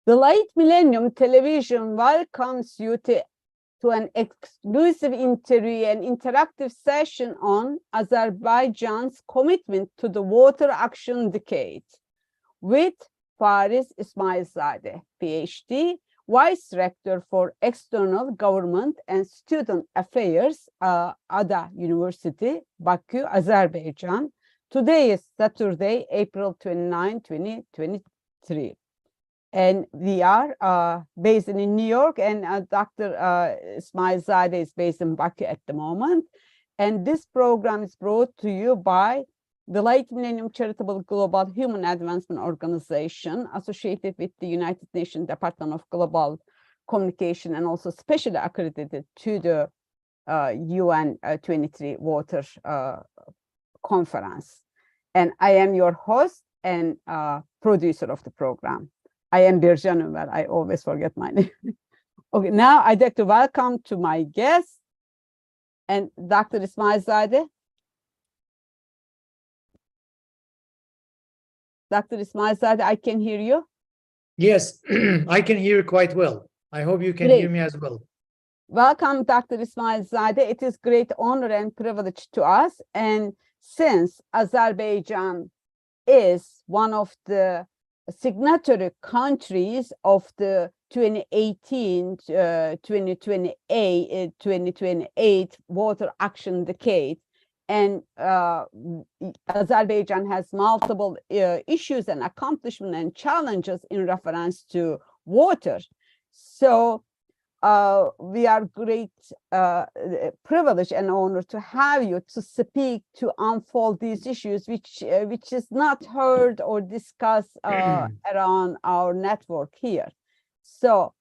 The late Millennium Television welcomes you to an exclusive interview and interactive session on Azerbaijan's commitment to the Water Action Decade with FARIZ ISMAILZADE, Ph.D., Vice Rector for External Government and Student Affairs, Ada University, Baku, Azerbaijan. Today is Saturday, April 29, 2023. And we are based in New York, and Dr. ISMAILZADE is based in Baku at the moment. And this program is brought to you by the late Millennium Charitable Global Human Advancement Organization, associated with the United Nations Department of Global Communication, and also specially accredited to the UN 23 Water Conference. And I am your host and producer of the program. I am BIRCAN ÜNVER. I always forget my name. Okay, now I'd like to welcome to my guest and Dr. ISMAILZADE. Dr. ISMAILZADE, I can hear you. Yes, I can hear you quite well. I hope you can hear me as well. Welcome, Dr. ISMAILZADE. It is great honor and privilege to us. And since Azerbaijan is one of the signatory countries of the 2018-2028 Water Action Decade, and Azerbaijan has multiple issues and accomplishments and challenges in reference to water. So we are great privilege and honor to have you to speak, to unfold these issues, which is not heard or discussed around our network here. So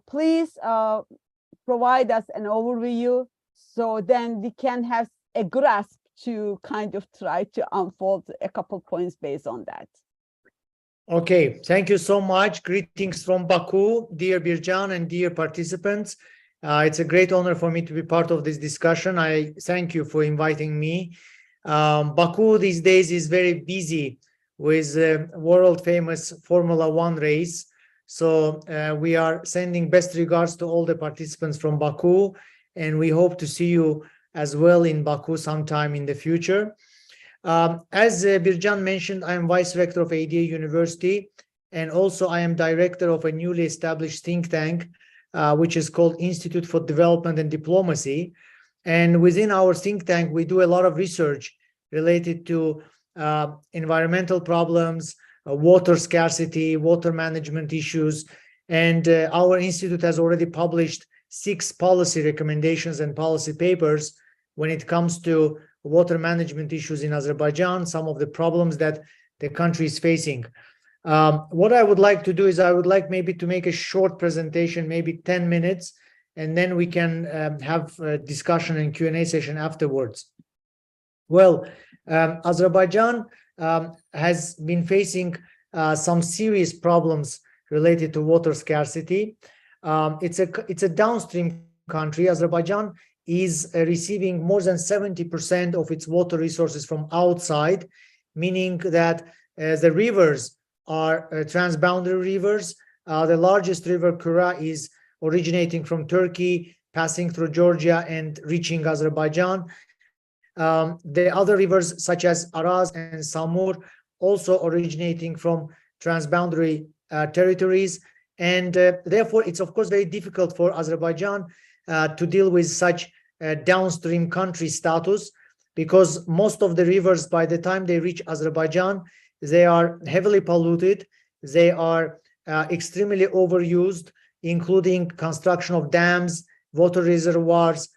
please provide us an overview, so then we can have a grasp to kind of try to unfold a couple points based on that. Okay, thank you so much. Greetings from Baku, dear BIRCAN and dear participants. It's a great honor for me to be part of this discussion. I thank you for inviting me. Baku these days is very busy with world famous Formula One race. So we are sending best regards to all the participants from Baku, and we hope to see you as well in Baku sometime in the future. As BIRCAN mentioned, I am Vice Rector of ADA University, and also I am Director of a newly established think tank, which is called Institute for Development and Diplomacy. And within our think tank, we do a lot of research related to environmental problems, water scarcity, water management issues. And our institute has already published 6 policy recommendations and policy papers when it comes to water management issues in Azerbaijan, some of the problems that the country is facing. What I would like to do is I would like maybe to make a short presentation, maybe 10 minutes, and then we can have a discussion and Q&A session afterwards. Well, Azerbaijan has been facing some serious problems related to water scarcity. It's a downstream country. Azerbaijan is receiving more than 70% of its water resources from outside, meaning that the rivers are transboundary rivers. The largest river, Kura, is originating from Turkey, passing through Georgia and reaching Azerbaijan. The other rivers, such as Araz and Samur, also originating from transboundary territories. And therefore, it's of course very difficult for Azerbaijan to deal with such downstream country status, because most of the rivers, by the time they reach Azerbaijan, they are heavily polluted, they are extremely overused, including construction of dams, water reservoirs,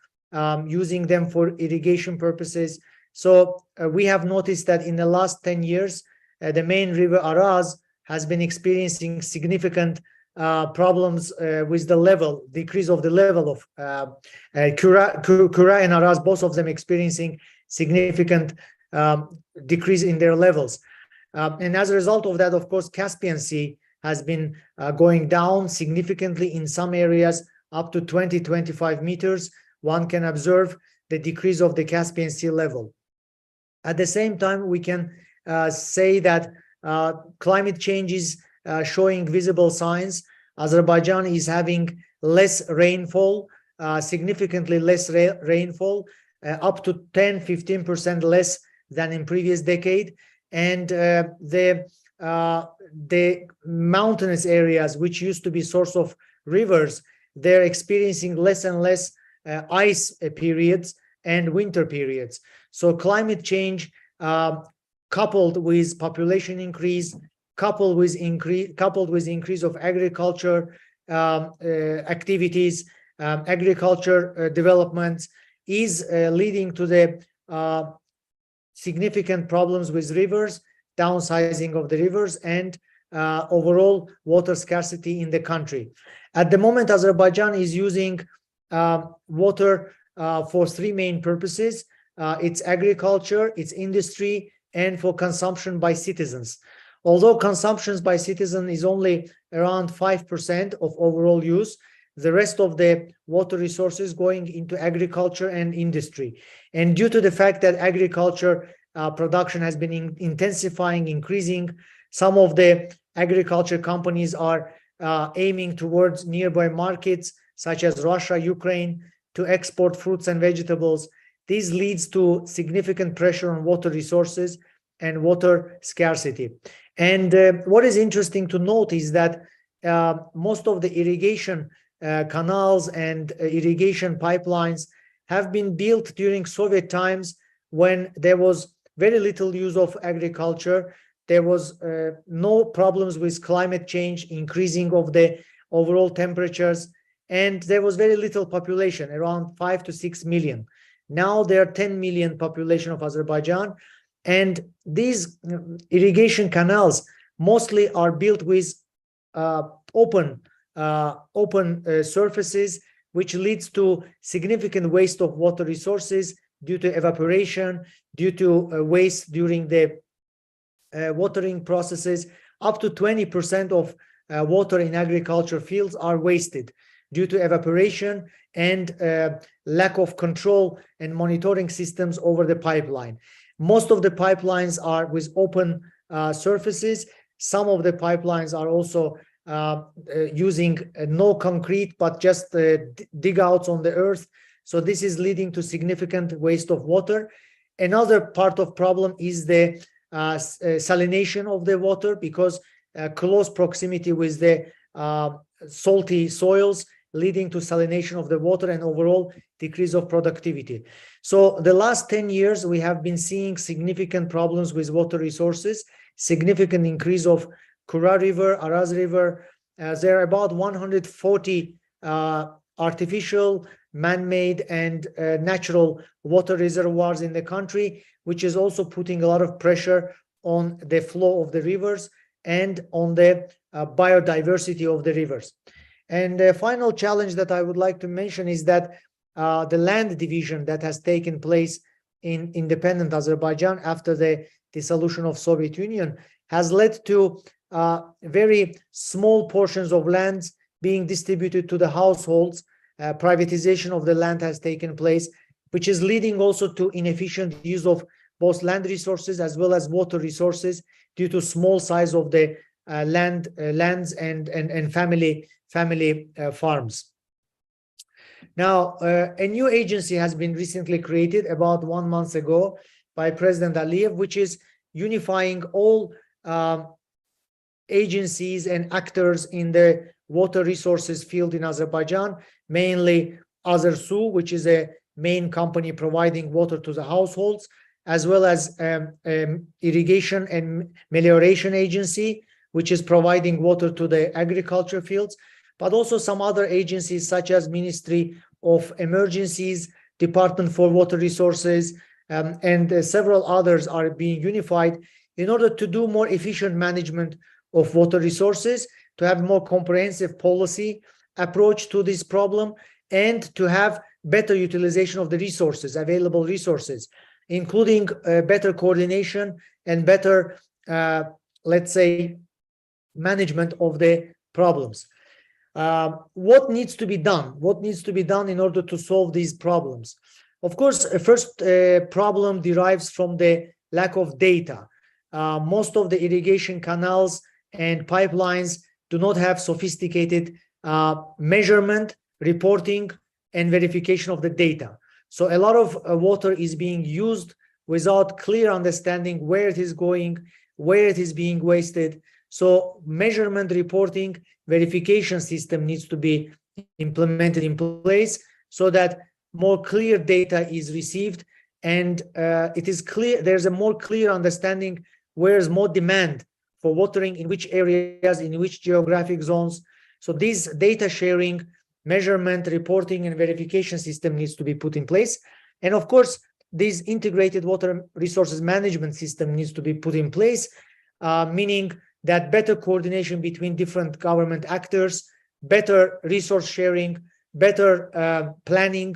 using them for irrigation purposes. So we have noticed that in the last 10 years, the main river Araz has been experiencing significant problems with the decrease of the level of Kura and Araz, both of them experiencing significant decrease in their levels. And as a result of that, of course, Caspian Sea has been going down significantly in some areas, up to 20-25 meters. One can observe the decrease of the Caspian Sea level. At the same time, we can say that climate change is showing visible signs. Azerbaijan is having less rainfall, significantly less rainfall, up to 10-15% less than in previous decade. And the mountainous areas, which used to be source of rivers, they're experiencing less and less ice periods and winter periods. So climate change, coupled with population increase, coupled with increase of agriculture activities, agriculture developments, is leading to the significant problems with rivers, downsizing of the rivers, and overall water scarcity in the country. At the moment, Azerbaijan is using water for three main purposes. It's agriculture, it's industry, and for consumption by citizens. Although consumption by citizens is only around 5% of overall use, the rest of the water resources going into agriculture and industry. And due to the fact that agriculture production has been intensifying, increasing, some of the agriculture companies are aiming towards nearby markets such as Russia, Ukraine, to export fruits and vegetables. This leads to significant pressure on water resources and water scarcity. And what is interesting to note is that most of the irrigation canals and irrigation pipelines have been built during Soviet times, when there was very little use of agriculture. There was no problems with climate change, increasing of the overall temperatures, and there was very little population, around 5 to 6 million. Now there are 10 million population of Azerbaijan, and these irrigation canals mostly are built with open surfaces, which leads to significant waste of water resources due to evaporation, due to waste during the watering processes. Up to 20% of water in agriculture fields are wasted due to evaporation and lack of control and monitoring systems over the pipeline. Most of the pipelines are with open surfaces. Some of the pipelines are also using no concrete, but just dig outs on the earth. So this is leading to significant waste of water. Another part of problem is the salination of the water, because close proximity with the salty soils, leading to salination of the water and overall decrease of productivity. So the last 10 years, we have been seeing significant problems with water resources, significant increase of Kura River, Araz River. There are about 140 artificial, man-made, and natural water reservoirs in the country, which is also putting a lot of pressure on the flow of the rivers and on the biodiversity of the rivers. And the final challenge that I would like to mention is that the land division that has taken place in independent Azerbaijan after the dissolution of Soviet Union has led to very small portions of lands being distributed to the households. Privatization of the land has taken place, which is leading also to inefficient use of both land resources as well as water resources due to small size of the lands and family farms. Now, a new agency has been recently created about 1 month ago by President Aliyev, which is unifying all agencies and actors in the water resources field in Azerbaijan, mainly Azersu, which is a main company providing water to the households, as well as irrigation and melioration agency, which is providing water to the agriculture fields, but also some other agencies such as Ministry of Emergencies, Department for Water Resources, and several others are being unified in order to do more efficient management of water resources, to have more comprehensive policy approach to this problem, and to have better utilization of the resources, available resources, including better coordination and better, let's say, management of the problems. What needs to be done? What needs to be done in order to solve these problems? Of course, a first problem derives from the lack of data. most of the irrigation canals and pipelines do not have sophisticated measurement, reporting, and verification of the data. So a lot of water is being used without clear understanding where it is going, where it is being wasted. So measurement, reporting, verification system needs to be implemented in place so that more clear data is received, and it is clear, there's a more clear understanding where is more demand for watering, in which areas, in which geographic zones. So this data sharing, measurement, reporting, and verification system needs to be put in place. And of course, this integrated water resources management system needs to be put in place, meaning that better coordination between different government actors, better resource sharing, better planning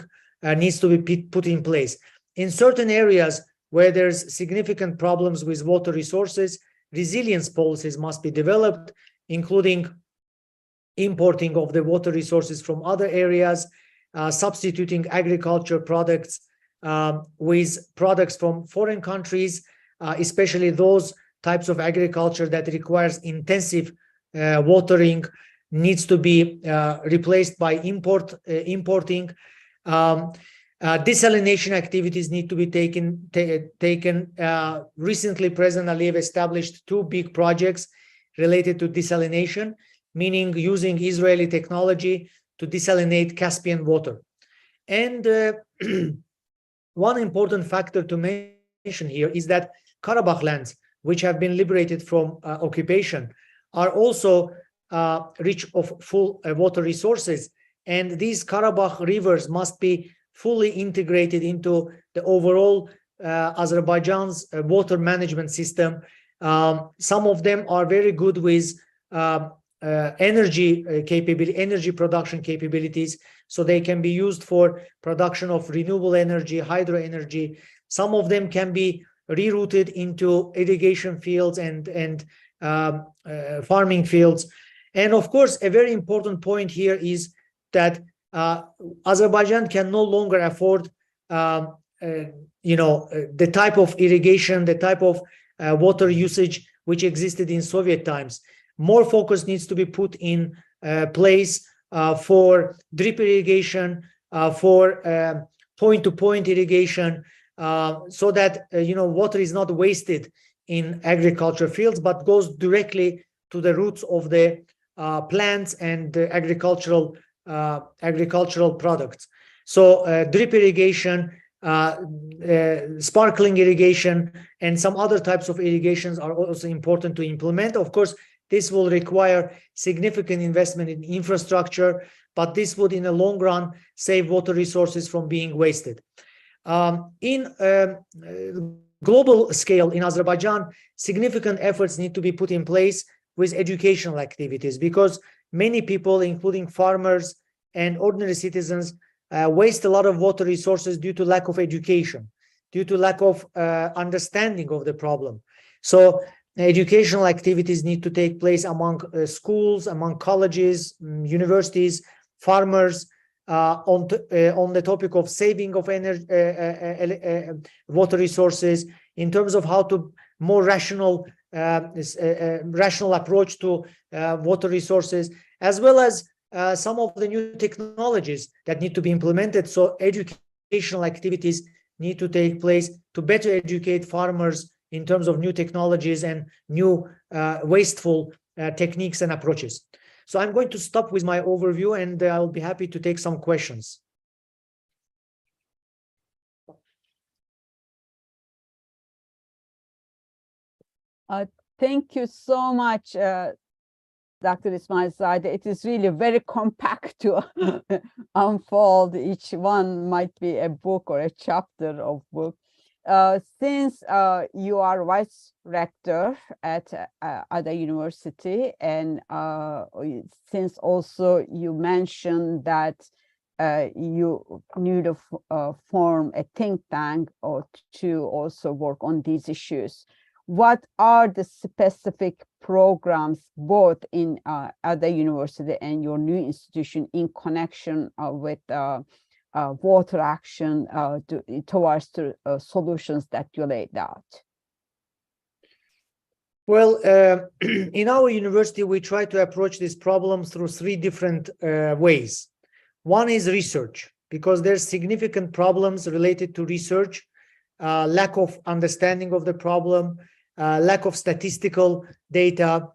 needs to be put in place. In certain areas where there's significant problems with water resources, resilience policies must be developed, including importing of the water resources from other areas, substituting agriculture products with products from foreign countries, especially those types of agriculture that requires intensive watering needs to be replaced by importing. Desalination activities need to be taken. Recently, President Aliyev established 2 big projects related to desalination, meaning using Israeli technology to desalinate Caspian water. And one important factor to mention here is that Karabakh lands, which have been liberated from occupation, are also rich of full water resources. And these Karabakh rivers must be fully integrated into the overall Azerbaijan's water management system. Some of them are very good with energy production capabilities, so they can be used for production of renewable energy, hydro energy. Some of them can be rerouted into irrigation fields and farming fields. And of course, a very important point here is that Azerbaijan can no longer afford the type of irrigation, the type of water usage which existed in Soviet times. More focus needs to be put in place for drip irrigation, for point-to-point irrigation, so that water is not wasted in agriculture fields, but goes directly to the roots of the plants and agricultural products. So drip irrigation, sparkling irrigation, and some other types of irrigations are also important to implement. Of course, this will require significant investment in infrastructure, but this would, in the long run, save water resources from being wasted. In global scale, in Azerbaijan, significant efforts need to be put in place with educational activities, because many people, including farmers and ordinary citizens, waste a lot of water resources due to lack of education, due to lack of understanding of the problem. So educational activities need to take place among schools, among colleges, universities, farmers, on the topic of saving of energy, water resources, in terms of how to more rational approach to water resources, as well as some of the new technologies that need to be implemented. So educational activities need to take place to better educate farmers in terms of new technologies and new wasteful techniques and approaches. So I'm going to stop with my overview, and I'll be happy to take some questions. Thank you so much, Dr. ISMAILZADE. It is really very compact to unfold. Each one might be a book or a chapter of book. Since you are vice rector at other university, and since also you mentioned that you need to form a think tank or to also work on these issues, what are the specific programs both in other university and your new institution in connection with water action towards the solutions that you laid out? Well, in our university, we try to approach this problem through three different ways. One is research, because there's significant problems related to research, lack of understanding of the problem, lack of statistical data,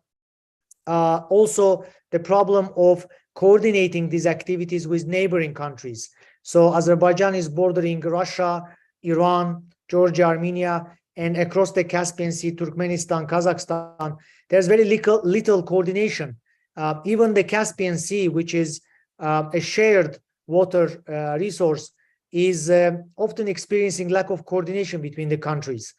also the problem of coordinating these activities with neighboring countries. So Azerbaijan is bordering Russia, Iran, Georgia, Armenia, and across the Caspian Sea, Turkmenistan, Kazakhstan, there's very little coordination. Even the Caspian Sea, which is a shared water resource, is often experiencing lack of coordination between the countries,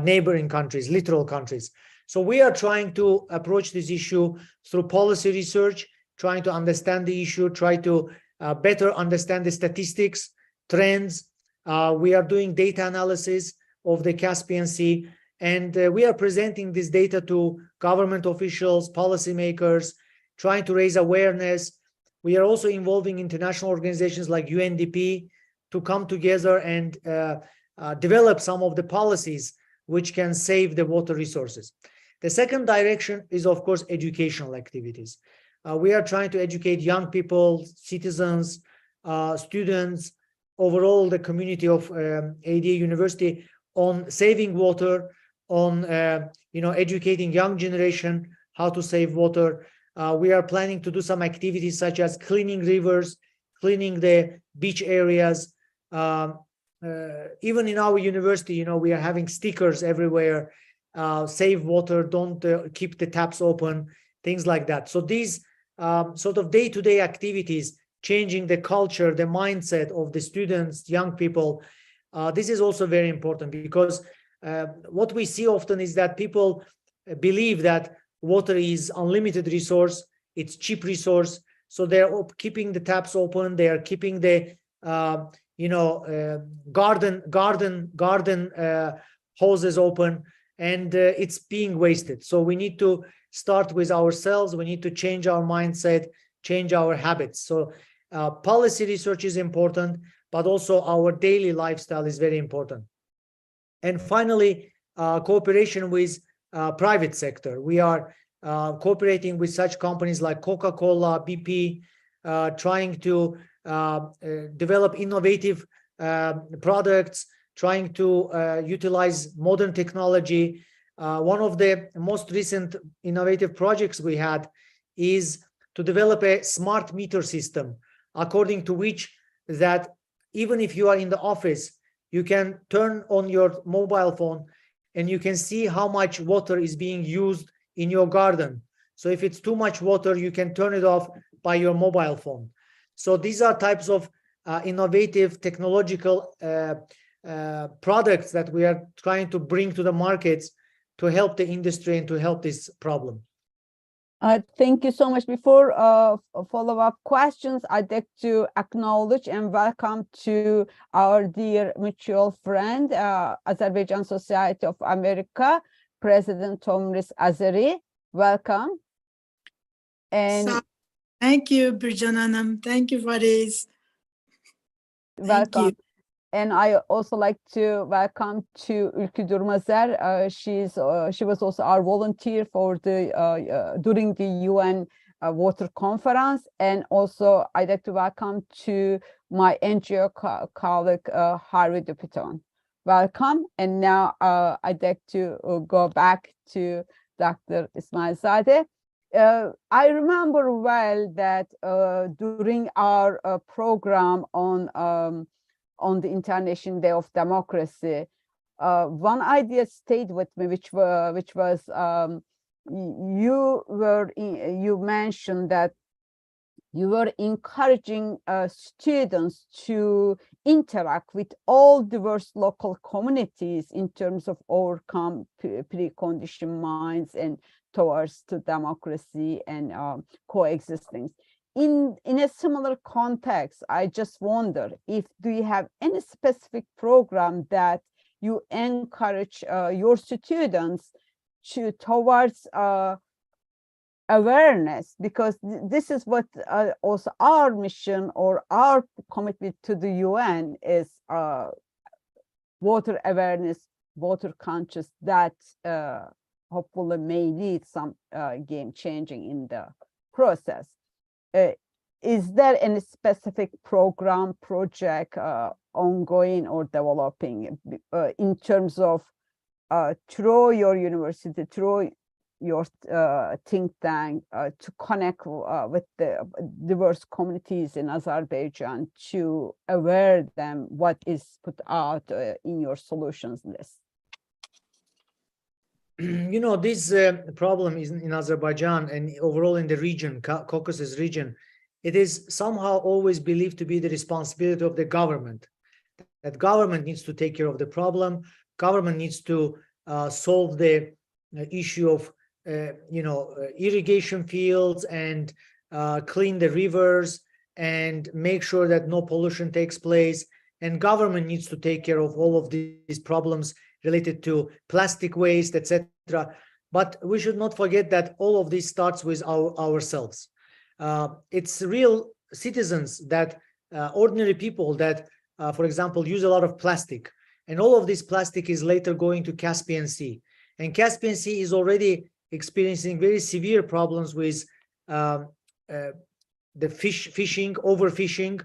neighboring countries, littoral countries. So we are trying to approach this issue through policy research, trying to understand the issue, try to better understand the statistics, trends. We are doing data analysis of the Caspian Sea, and we are presenting this data to government officials, policymakers, trying to raise awareness. We are also involving international organizations like UNDP to come together and develop some of the policies which can save the water resources. The second direction is, of course, educational activities. We are trying to educate young people, citizens, students, overall the community of ADA University on saving water, on educating young generation how to save water. We are planning to do some activities such as cleaning rivers, cleaning the beach areas. Even in our university, we are having stickers everywhere, save water, don't keep the taps open, things like that. So these sort of day-to-day activities, changing the culture, the mindset of the students, young people, this is also very important, because what we see often is that people believe that water is unlimited resource, it's cheap resource, so they're keeping the taps open, they are keeping the garden hoses open, and it's being wasted. So we need to start with ourselves. We need to change our mindset, change our habits. So policy research is important, but also our daily lifestyle is very important. And finally, cooperation with private sector. We are cooperating with such companies like Coca-Cola, BP, trying to develop innovative products, trying to utilize modern technology. One of the most recent innovative projects we had is to develop a smart meter system, according to which that even if you are in the office, you can turn on your mobile phone and you can see how much water is being used in your garden. So if it's too much water, you can turn it off by your mobile phone. So these are types of innovative technological products that we are trying to bring to the markets to help the industry and to help this problem. Thank you so much. Before follow-up questions, I'd like to acknowledge and welcome to our dear mutual friend, Azerbaijan Society of America, President Tomris Azeri. Welcome. And thank you, Bircan Hanım. Thank you, FARIZ. Welcome. Thank you. And I also like to welcome to Ülkü Durmazer. She was also our volunteer for the during the UN Water Conference, and also I'd like to welcome to my NGO colleague Harvey Dupiton. Welcome. And now I'd like to go back to Dr. ISMAILZADE. I remember well that during our program on the International Day of Democracy, one idea stayed with me, which was you mentioned that you were encouraging students to interact with all diverse local communities in terms of overcome preconditioned minds and towards to democracy and coexisting. In a similar context, I just wonder if do you have any specific program that you encourage your students towards awareness, because this is what also our mission or our commitment to the UN is, water awareness, water conscious, that hopefully may lead some game changing in the process. Is there any specific program, project ongoing or developing in terms of through your university, through your think tank to connect with the diverse communities in Azerbaijan to aware them what is put out in your solutions list? You know, this problem is in Azerbaijan and overall in the region, Caucasus region. It is somehow always believed to be the responsibility of the government. That government needs to take care of the problem. Government needs to solve the issue of irrigation fields and clean the rivers and make sure that no pollution takes place. And government needs to take care of all of these problems related to plastic waste, etc. But we should not forget that all of this starts with ourselves. It's real citizens that ordinary people that, for example, use a lot of plastic. And all of this plastic is later going to Caspian Sea. And Caspian Sea is already experiencing very severe problems with the fishing, overfishing.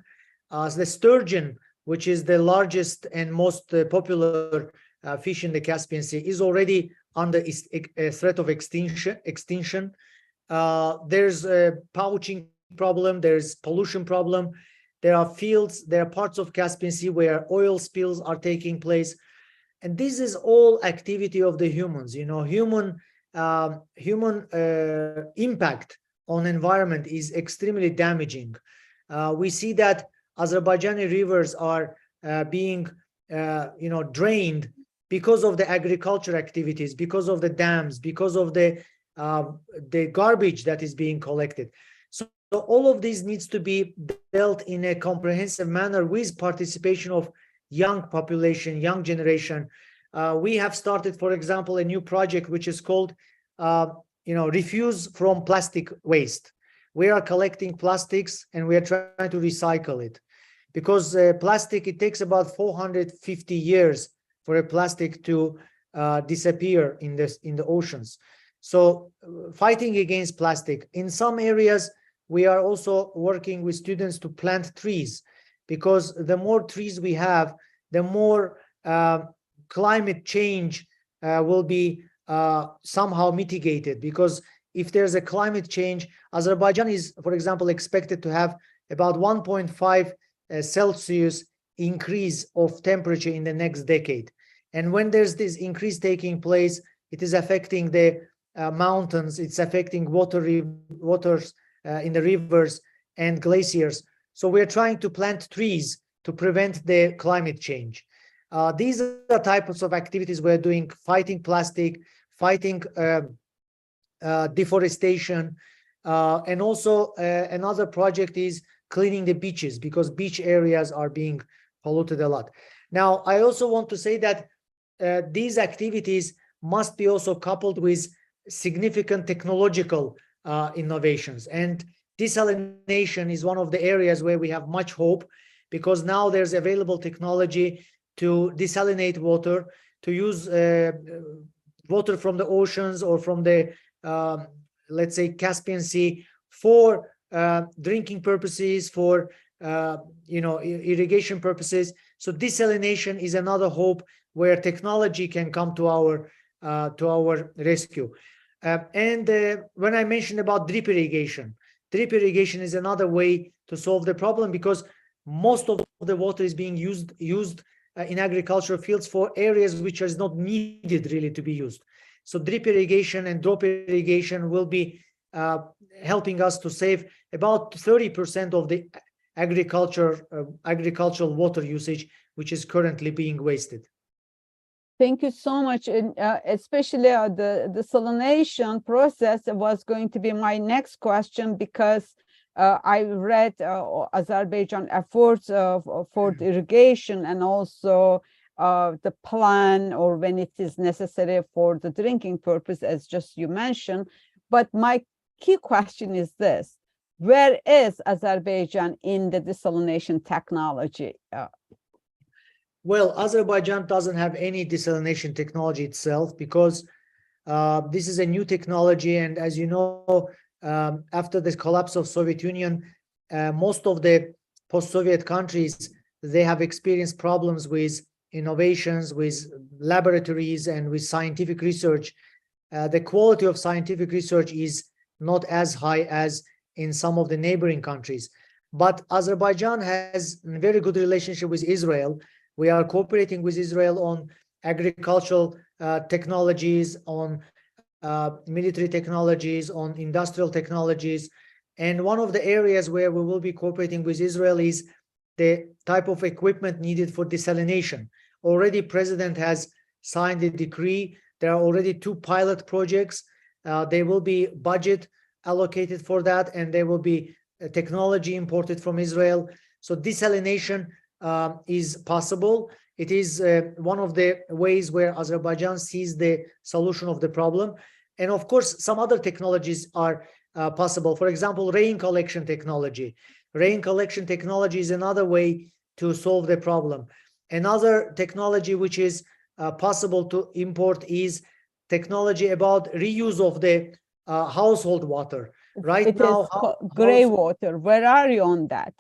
The sturgeon, which is the largest and most popular fish in the Caspian Sea, is already under a threat of extinction. There's a poaching problem, there's pollution problem. There are fields, there are parts of Caspian Sea where oil spills are taking place. And this is all activity of the humans. You know, human impact on environment is extremely damaging. We see that Azerbaijani rivers are being drained because of the agriculture activities, because of the dams, because of the garbage that is being collected. So all of this needs to be dealt in a comprehensive manner with participation of young population, young generation. We have started, for example, a new project which is called Refuse from Plastic Waste. We are collecting plastics and we are trying to recycle it, because plastic, it takes about 450 years for a plastic to disappear in the oceans. So fighting against plastic. In some areas, we are also working with students to plant trees, because the more trees we have, the more climate change will be somehow mitigated. Because if there's a climate change, Azerbaijan is, for example, expected to have about 1.5 Celsius increase of temperature in the next decade. And when there's this increase taking place, it is affecting the mountains, it's affecting waters in the rivers and glaciers. So we're trying to plant trees to prevent the climate change. These are types of activities we're doing: fighting plastic, fighting deforestation, and also another project is cleaning the beaches, because beach areas are being polluted a lot. Now, I also want to say that these activities must be also coupled with significant technological innovations. And desalination is one of the areas where we have much hope, because now there's available technology to desalinate water, to use water from the oceans or from the, let's say, Caspian Sea for drinking purposes, for irrigation purposes. So desalination is another hope where technology can come to our rescue. When I mentioned about drip irrigation is another way to solve the problem, because most of the water is being used in agricultural fields for areas which is not needed really to be used. So drip irrigation and drop irrigation will be helping us to save about 30% of the agricultural water usage, which is currently being wasted. Thank you so much. And especially the desalination process was going to be my next question, because I read Azerbaijan efforts for the irrigation and also the plan, or when it is necessary for the drinking purpose, as just you mentioned. But my key question is this: where is Azerbaijan in the desalination technology? Well, Azerbaijan doesn't have any desalination technology itself, because This is a new technology, and as you know, after the collapse of Soviet Union, most of the post-Soviet countries, they have experienced problems with innovations, with laboratories, and with scientific research. The quality of scientific research is not as high as in some of the neighboring countries. But Azerbaijan has a very good relationship with Israel. We are cooperating with Israel on agricultural technologies, on military technologies, on industrial technologies. And one of the areas where we will be cooperating with Israel is the type of equipment needed for desalination. Already, President has signed a decree. There are already 2 pilot projects. There will be budget allocated for that, and there will be technology imported from Israel. So desalination is possible. It is one of the ways where Azerbaijan sees the solution of the problem. And of course, some other technologies are possible. For example, rain collection technology. Rain collection technology is another way to solve the problem. Another technology which is possible to import is technology about reuse of the household water. Right now, gray water. Where are you on that?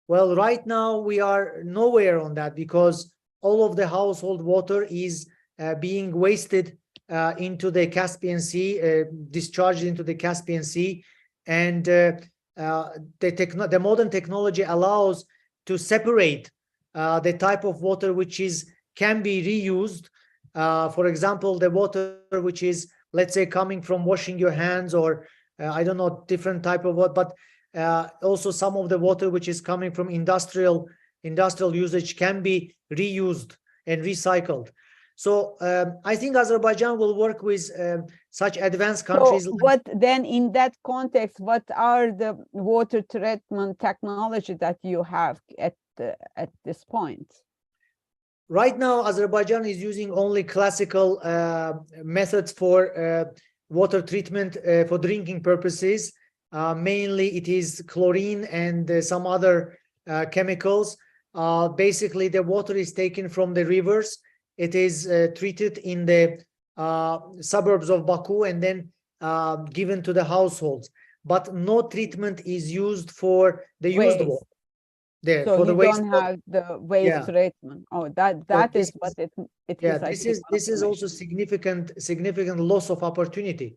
Well, right now we are nowhere on that, because all of the household water is being wasted into the Caspian Sea, discharged into the Caspian Sea, and the modern technology allows to separate the type of water which can be reused. For example, the water which is, let's say, coming from washing your hands, or I don't know, different type of water, but also some of the water which is coming from industrial usage can be reused and recycled. So I think Azerbaijan will work with such advanced countries. So what then, in that context, what are the water treatment technology that you have at this point? Right now, Azerbaijan is using only classical methods for water treatment for drinking purposes. Mainly, it is chlorine and some other chemicals. Basically, the water is taken from the rivers. It is treated in the suburbs of Baku and then given to the households. But no treatment is used for the used water. There, so for the waste, don't have the waste treatment. Oh, that is what it is. This is also significant loss of opportunity.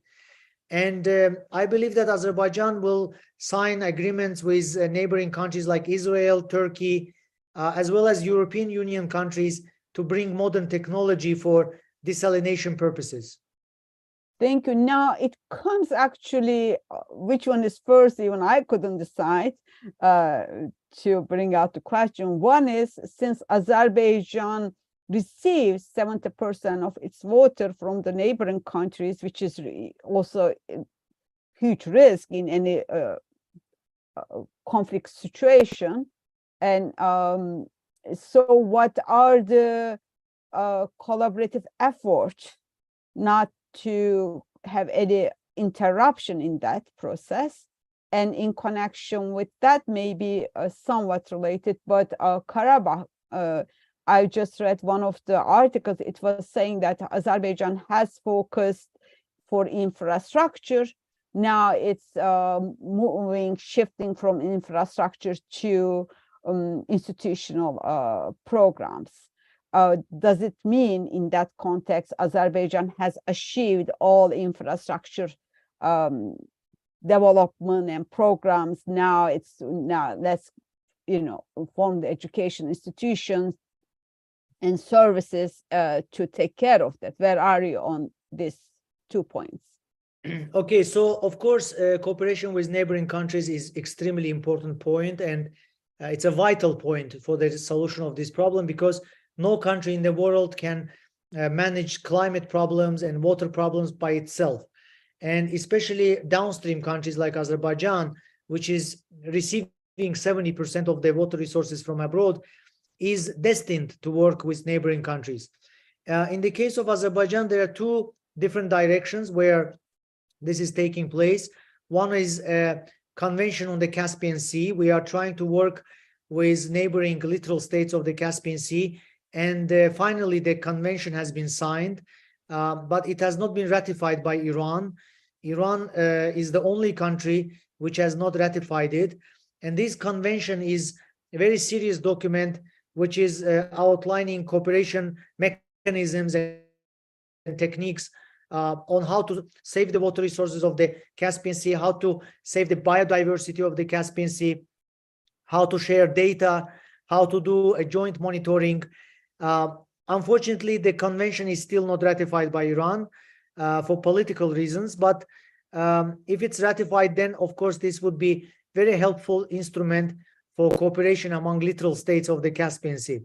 And I believe that Azerbaijan will sign agreements with neighboring countries like Israel, Turkey, as well as European Union countries to bring modern technology for desalination purposes. Thank you. Now it comes actually, which one is first? Even I couldn't decide to bring out the question. One is, since Azerbaijan receives 70% of its water from the neighboring countries, which is also a huge risk in any conflict situation. And so what are the collaborative efforts not to have any interruption in that process? And in connection with that, maybe somewhat related, but Karabakh, I just read one of the articles. It was saying that Azerbaijan has focused for infrastructure. Now it's shifting from infrastructure to institutional programs. Does it mean in that context, Azerbaijan has achieved all infrastructure development and programs? Now let's form the education institutions and services to take care of that. Where are you on these 2 points? Okay, so of course, cooperation with neighboring countries is extremely important point, and it's a vital point for the solution of this problem, because no country in the world can manage climate problems and water problems by itself. And especially downstream countries like Azerbaijan, which is receiving 70% of the water resources from abroad, is destined to work with neighboring countries. In the case of Azerbaijan, there are 2 different directions where this is taking place. One is a convention on the Caspian Sea. We are trying to work with neighboring littoral states of the Caspian Sea. And finally, the convention has been signed. but it has not been ratified by Iran. Iran is the only country which has not ratified it. And this convention is a very serious document which is outlining cooperation mechanisms and techniques on how to save the water resources of the Caspian Sea, how to save the biodiversity of the Caspian Sea, how to share data, how to do a joint monitoring. Unfortunately, the convention is still not ratified by Iran for political reasons, but if it's ratified, then of course this would be very helpful instrument for cooperation among littoral states of the Caspian Sea.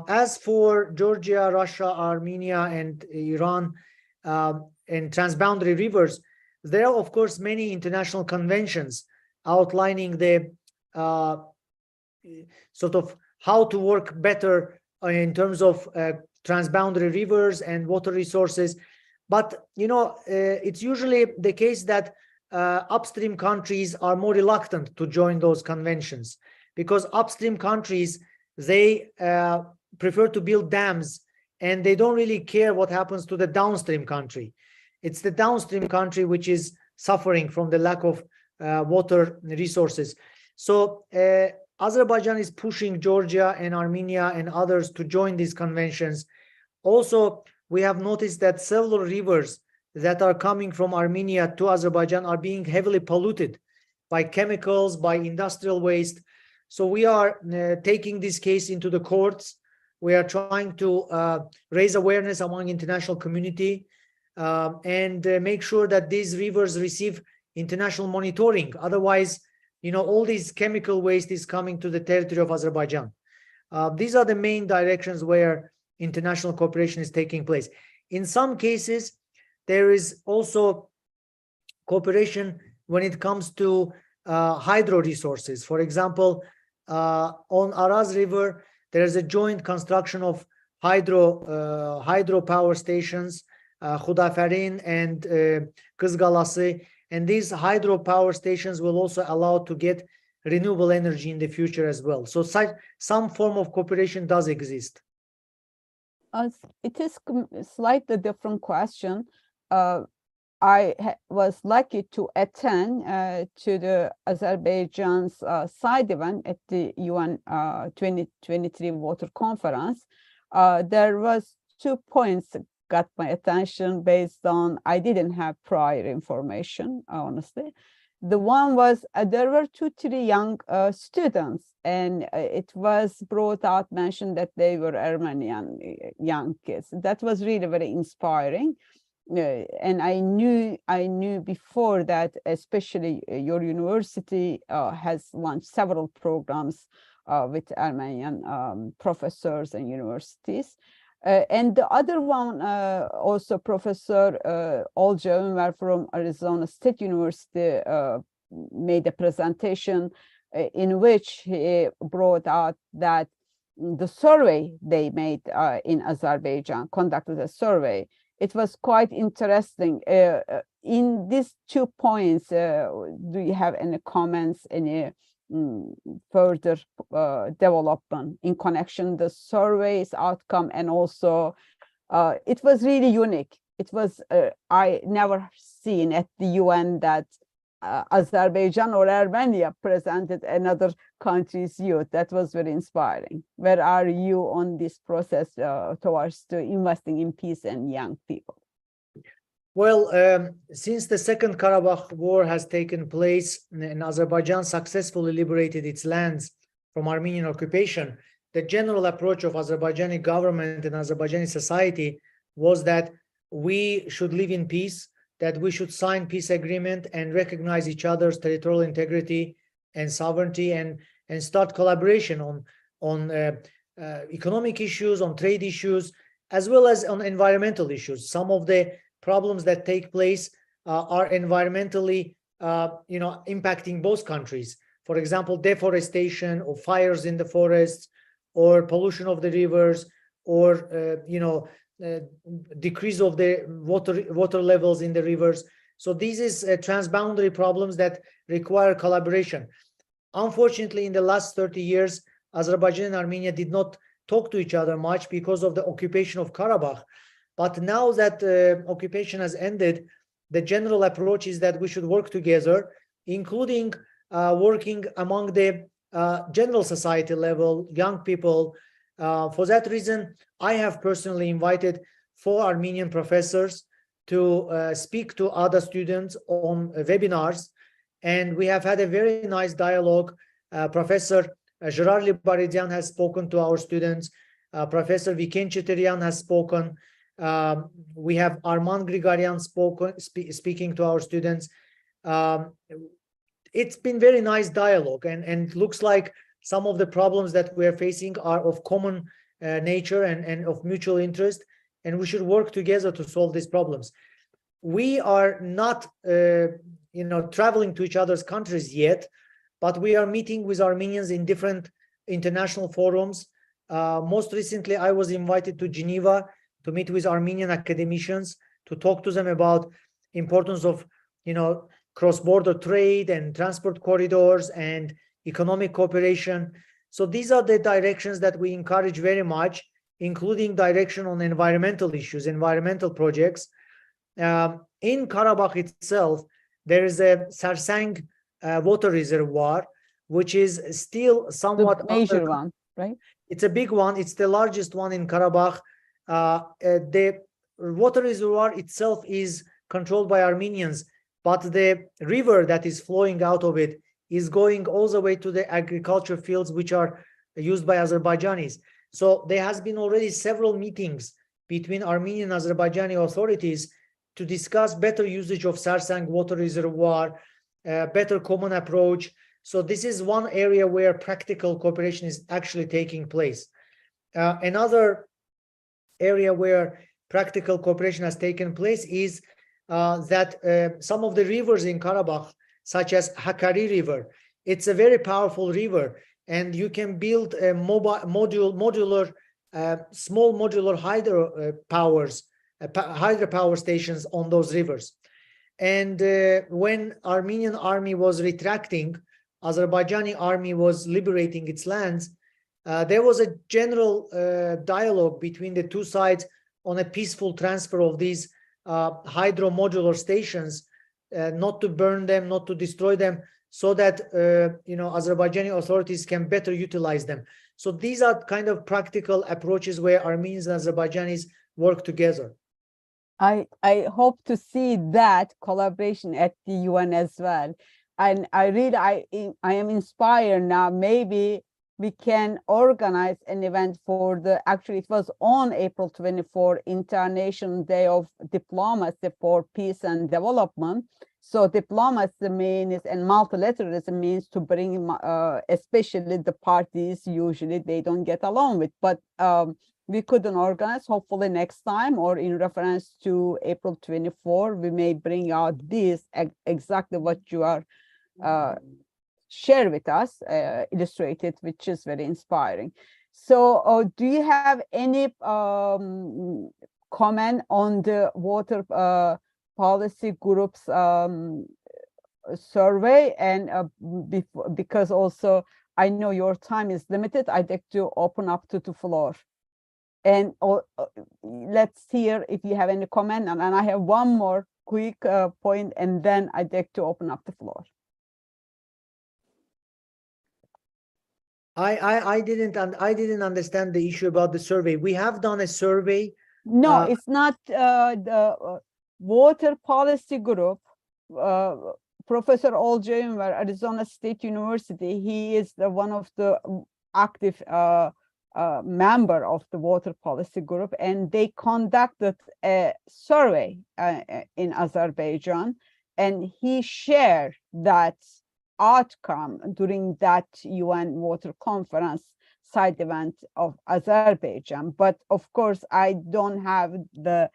As for Georgia, Russia, Armenia, and Iran, and transboundary rivers, there are of course many international conventions outlining the sort of how to work better in terms of transboundary rivers and water resources. But, you know, it's usually the case that upstream countries are more reluctant to join those conventions because upstream countries, they prefer to build dams and they don't really care what happens to the downstream country. It's the downstream country which is suffering from the lack of water resources. So Azerbaijan is pushing Georgia and Armenia and others to join these conventions. Also, we have noticed that several rivers that are coming from Armenia to Azerbaijan are being heavily polluted by chemicals, by industrial waste. So we are taking this case into the courts. We are trying to raise awareness among international community and make sure that these rivers receive international monitoring. Otherwise, you know, all these chemical waste is coming to the territory of Azerbaijan. These are the main directions where international cooperation is taking place. In some cases, there is also cooperation when it comes to hydro resources. For example, on Araz River, there is a joint construction of hydro power stations, Khudafarin and Kızgalası, and these hydro power stations will also allow to get renewable energy in the future as well. So some form of cooperation does exist. It is a slightly different question. I was lucky to attend to the Azerbaijan's side event at the UN 2023 Water Conference. There was 2 points that got my attention based on, I didn't have prior information, honestly. The one was there were 2-3 young students, and it was brought out, mentioned that they were Armenian young kids. That was really very inspiring. And I knew before that, especially your university has launched several programs with Armenian professors and universities. And the other one, also Professor Olca ÜNVER from Arizona State University made a presentation in which he brought out that the survey they made in Azerbaijan, conducted a survey. It was quite interesting. In these 2 points, do you have any comments, any further development in connection the survey's outcome? And also, it was really unique. It was, I never seen at the UN that Azerbaijan or Armenia presented another country's youth. That was very inspiring. Where are you on this process towards investing in peace and young people? Well, since the Second Karabakh War has taken place and Azerbaijan successfully liberated its lands from Armenian occupation, the general approach of Azerbaijani government and Azerbaijani society was that we should live in peace, that we should sign peace agreement and recognize each other's territorial integrity and sovereignty and start collaboration on economic issues, on trade issues, as well as on environmental issues. Some of the problems that take place are environmentally, impacting both countries. For example, deforestation or fires in the forests, or pollution of the rivers, or decrease of the water levels in the rivers. So these is transboundary problems that require collaboration. Unfortunately, in the last 30 years, Azerbaijan and Armenia did not talk to each other much because of the occupation of Karabakh. But now that occupation has ended, the general approach is that we should work together, including working among the general society level, young people. For that reason, I have personally invited 4 Armenian professors to speak to other students on webinars. And we have had a very nice dialogue. Professor Gerard Libaridian has spoken to our students. Professor Viken Chiterian has spoken. We have Armand Grigorian speaking to our students. It's been very nice dialogue, and looks like some of the problems that we're facing are of common nature and of mutual interest, and we should work together to solve these problems. We are not traveling to each other's countries yet, but we are meeting with Armenians in different international forums. Most recently, I was invited to Geneva to meet with Armenian academicians to talk to them about importance of cross-border trade and transport corridors and economic cooperation. So these are the directions that we encourage very much, including direction on environmental issues, environmental projects. In Karabakh itself, there is a Sarsang water reservoir, which is still somewhat the major one, right? It's a big one. It's the largest one in Karabakh. The water reservoir itself is controlled by Armenians, but the river that is flowing out of it is going all the way to the agriculture fields, which are used by Azerbaijanis. So there has been already several meetings between Armenian and Azerbaijani authorities to discuss better usage of Sarsang water reservoir, better common approach. So this is one area where practical cooperation is actually taking place. Another area where practical cooperation has taken place is that some of the rivers in Karabakh, such as Hakkari River, it's a very powerful river, and you can build a modular, small modular hydropower stations on those rivers. And when Armenian army was retracting, Azerbaijani army was liberating its lands, there was a general dialogue between the two sides on a peaceful transfer of these hydro modular stations, not to burn them, not to destroy them, so that Azerbaijani authorities can better utilize them. So these are kind of practical approaches where Armenians and Azerbaijanis work together. I hope to see that collaboration at the UN as well. And I am inspired now. Maybe we can organize an event for actually it was on April 24, International Day of Diplomacy for Peace and Development. So diplomacy means, and multilateralism means to bring, especially the parties, usually they don't get along with, but we couldn't organize. Hopefully next time, or in reference to April 24, we may bring out this exactly what you are share with us, illustrated, which is very inspiring. So do you have any comment on the water policy group's survey? And because also I know your time is limited, I'd like to open up to the floor. And let's hear if you have any comment. And I have one more quick point, and then I'd like to open up the floor. I didn't understand the issue about the survey. We have done a survey. No, it's not the water policy group. Professor Olcay ÜNVER, Arizona State University, he is one of the active member of the water policy group, and they conducted a survey in Azerbaijan, and he shared that outcome during that UN water conference side event of Azerbaijan. But of course, I don't have the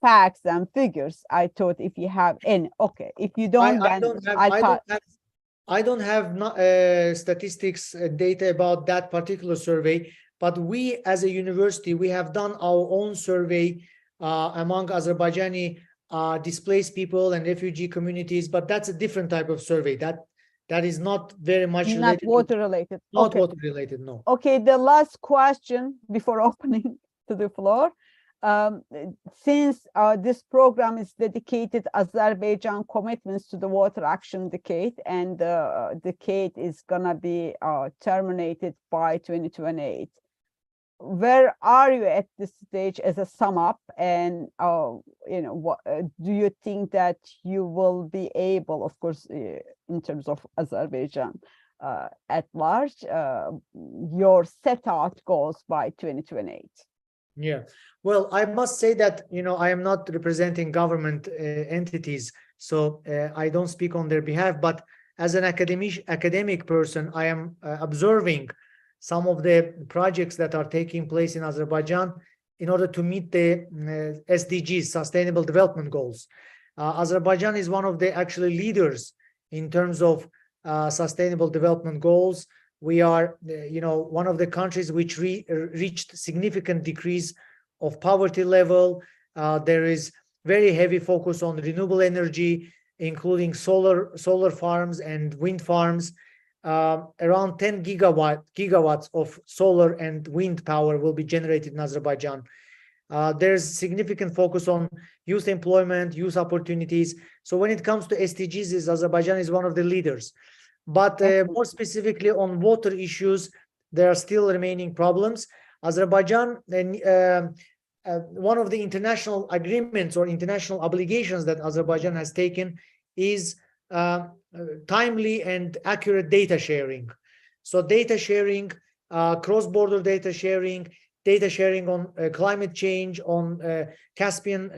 facts and figures. I thought if you have any, okay, if you don't, I don't have statistics data about that particular survey, but we as a university, we have done our own survey among Azerbaijani displaced people and refugee communities, but that's a different type of survey. That is not very much not water related. Not water related, no. Okay, the last question before opening to the floor. Since this program is dedicated Azerbaijan commitments to the water action decade, and the decade is gonna be terminated by 2028. Where are you at this stage as a sum up, and what do you think that you will be able, of course, in terms of Azerbaijan at large, your set out goals by 2028? Yeah, well, I must say that, I am not representing government entities, so I don't speak on their behalf, but as an academic person, I am observing some of the projects that are taking place in Azerbaijan in order to meet the SDGs, Sustainable Development Goals. Azerbaijan is one of the actually leaders in terms of Sustainable Development Goals. We are, one of the countries which reached significant decrease of poverty level. There is very heavy focus on renewable energy, including solar farms and wind farms. Around 10 gigawatts of solar and wind power will be generated in Azerbaijan. There's significant focus on youth employment, youth opportunities. So when it comes to SDGs, Azerbaijan is one of the leaders. But more specifically on water issues, there are still remaining problems. Azerbaijan, one of the international agreements or international obligations that Azerbaijan has taken is timely and accurate data sharing. So data sharing, cross-border data sharing on climate change, on Caspian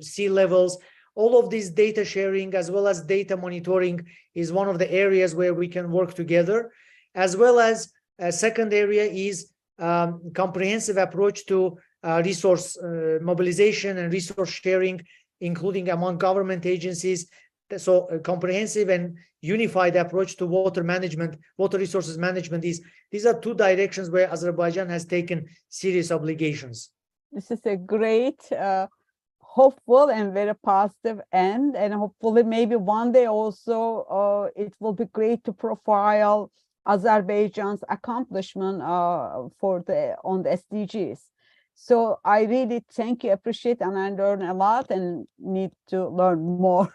sea levels. All of these data sharing as well as data monitoring is one of the areas where we can work together, as well as a second area is comprehensive approach to resource mobilization and resource sharing, including among government agencies. So a comprehensive and unified approach to water management, water resources management these are two directions where Azerbaijan has taken serious obligations. This is a great hopeful and very positive end, and hopefully maybe one day also it will be great to profile Azerbaijan's accomplishment on the SDGs. So I really thank you, appreciate, and I learn a lot and need to learn more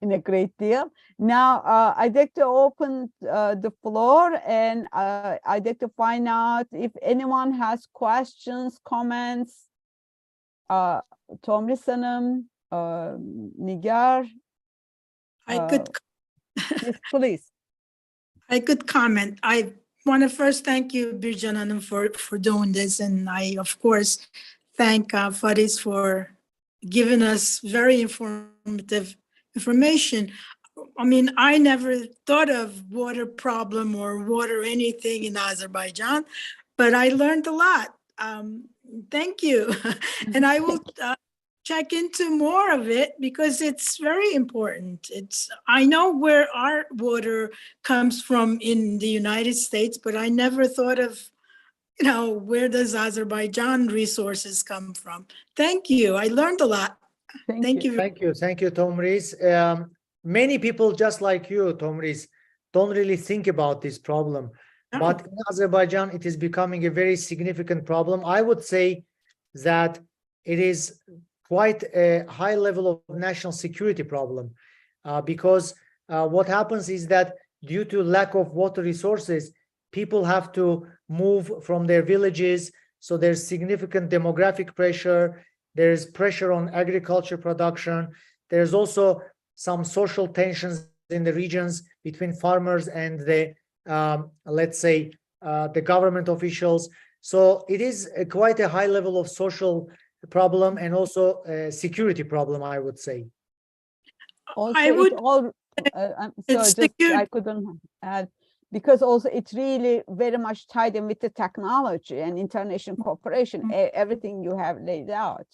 in a great deal. Now I'd like to open the floor, and I'd like to find out if anyone has questions, comments. Tomris Hanım, Nigar. Please. I could comment. I want to first thank you, Bircan Hanım, for doing this. And I, of course, thank FARIZ for giving us very informative information. I mean, I never thought of water problem or water anything in Azerbaijan, but I learned a lot. Thank you. And I will check into more of it because it's very important. I know where our water comes from in the United States, but I never thought of, where does Azerbaijan resources come from? Thank you. I learned a lot. Thank you. Thank you, Tomris. Many people just like you, Tomris, don't really think about this problem. No. But in Azerbaijan, it is becoming a very significant problem. I would say that it is quite a high level of national security problem because what happens is that due to lack of water resources, people have to move from their villages. So there's significant demographic pressure. There's pressure on agriculture production. There's also some social tensions in the regions between farmers and the, let's say, the government officials. So it is quite a high level of social problem and also a security problem, I would say. Also, I'm sorry, I couldn't add, because also it's really very much tied in with the technology and international cooperation, everything you have laid out.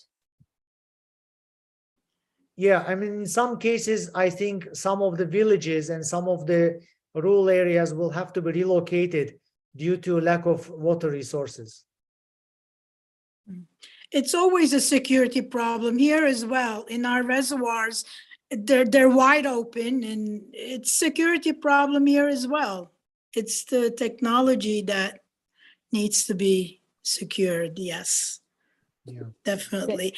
Yeah, I mean, in some cases, I think some of the villages and some of the rural areas will have to be relocated due to lack of water resources. It's always a security problem here as well. In our reservoirs, they're wide open, and it's a security problem here as well. It's the technology that needs to be secured, yes. Yeah. Definitely.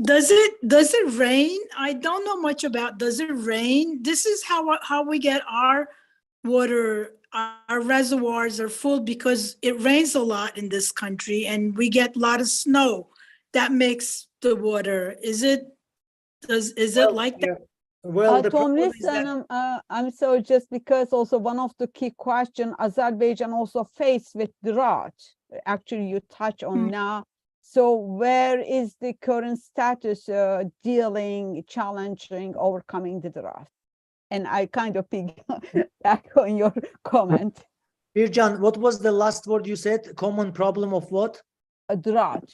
Does it rain? I don't know much about, does it rain? This is how we get our water. Our reservoirs are full because it rains a lot in this country and we get a lot of snow. That makes the water. Is it like that? Yeah. Well, the problem is Tomris that Hanım, I'm sorry, just because also one of the key question, Azerbaijan also faced with drought. Actually, you touch on now. So where is the current status dealing, challenging, overcoming the drought? And I kind of back on your comment. Bircan, what was the last word you said? Common problem of what? A drought.